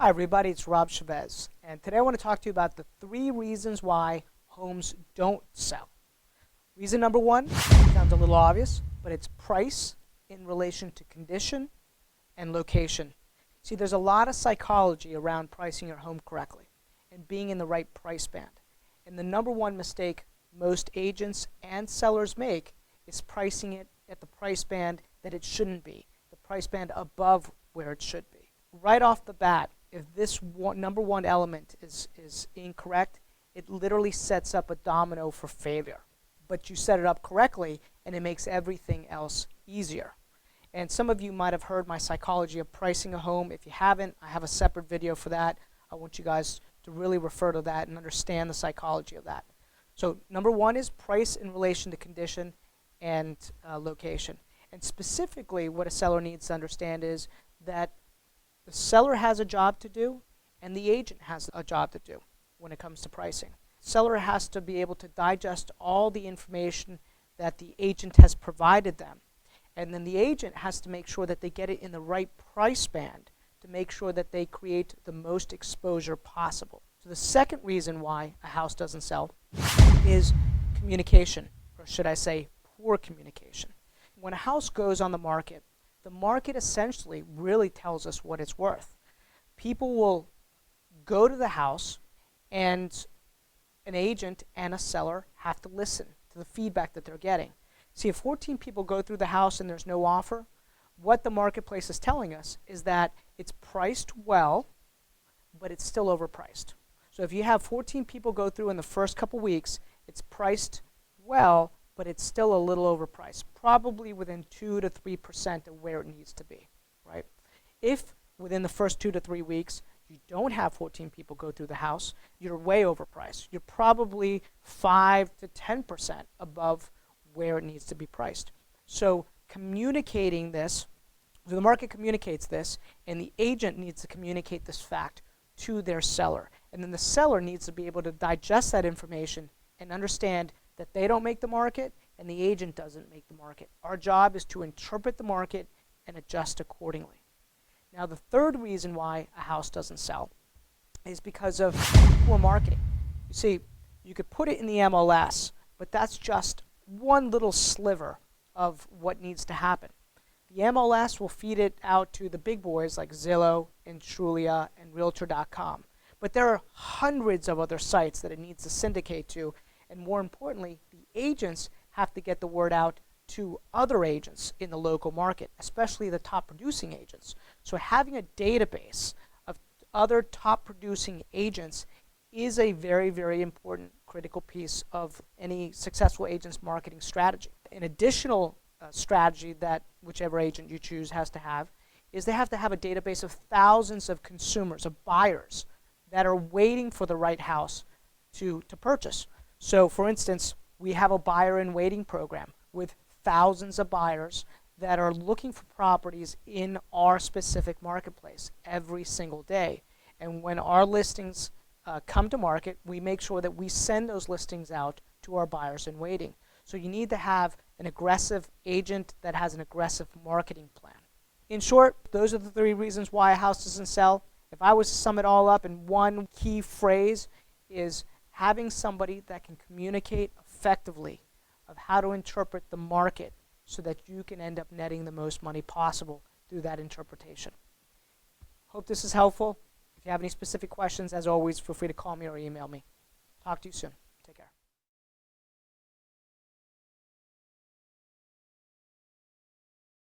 Hi everybody, it's Rob Chavez, and today I want to talk to you about the 3 reasons why homes don't sell. Reason number 1 sounds a little obvious, but it's price in relation to condition and location. See, there's a lot of psychology around pricing your home correctly and being in the right price band. And the number 1 mistake most agents and sellers make is pricing it at the price band that it shouldn't be, the price band above where it should be. Right off the bat, if this number 1 element is incorrect, it literally sets up a domino for failure. But you set it up correctly, and it makes everything else easier. And some of you might have heard my psychology of pricing a home. If you haven't, I have a separate video for that. I want you guys to really refer to that and understand the psychology of that. So number 1 is price in relation to condition and location. And specifically, what a seller needs to understand is that the seller has a job to do, and the agent has a job to do when it comes to pricing. The seller has to be able to digest all the information that the agent has provided them, and then the agent has to make sure that they get it in the right price band to make sure that they create the most exposure possible. So the second reason why a house doesn't sell is communication, or should I say poor communication. When a house goes on the market essentially really tells us what it's worth. People will go to the house, and an agent and a seller have to listen to the feedback that they're getting. See, if 14 people go through the house and there's no offer, what the marketplace is telling us is that it's priced well, but it's still overpriced. So if you have 14 people go through in the first couple weeks, it's priced well, but it's still a little overpriced, probably within 2 to 3% of where it needs to be, right? If within the first 2 to 3 weeks you don't have 14 people go through the house, you're way overpriced. You're probably 5 to 10% above where it needs to be priced. So communicating this, the market communicates this, and the agent needs to communicate this fact to their seller. And then the seller needs to be able to digest that information and understand that they don't make the market and the agent doesn't make the market. Our job is to interpret the market and adjust accordingly. Now, the third reason why a house doesn't sell is because of poor marketing. You see, you could put it in the MLS, but that's just one little sliver of what needs to happen. The MLS will feed it out to the big boys like Zillow and Trulia and Realtor.com. But there are hundreds of other sites that it needs to syndicate to, and more importantly, the agents have to get the word out to other agents in the local market, especially the top producing agents. So having a database of other top producing agents is a very, very important critical piece of any successful agent's marketing strategy. An additional strategy that whichever agent you choose has to have is they have to have a database of thousands of consumers, of buyers that are waiting for the right house to purchase. So for instance, we have a buyer in waiting program with thousands of buyers that are looking for properties in our specific marketplace every single day. And when our listings come to market, we make sure that we send those listings out to our buyers in waiting. So you need to have an aggressive agent that has an aggressive marketing plan. In short, those are the 3 reasons why a house doesn't sell. If I was to sum it all up in one key phrase, is having somebody that can communicate effectively of how to interpret the market so that you can end up netting the most money possible through that interpretation. Hope this is helpful. If you have any specific questions, as always, feel free to call me or email me. Talk to you soon. Take care.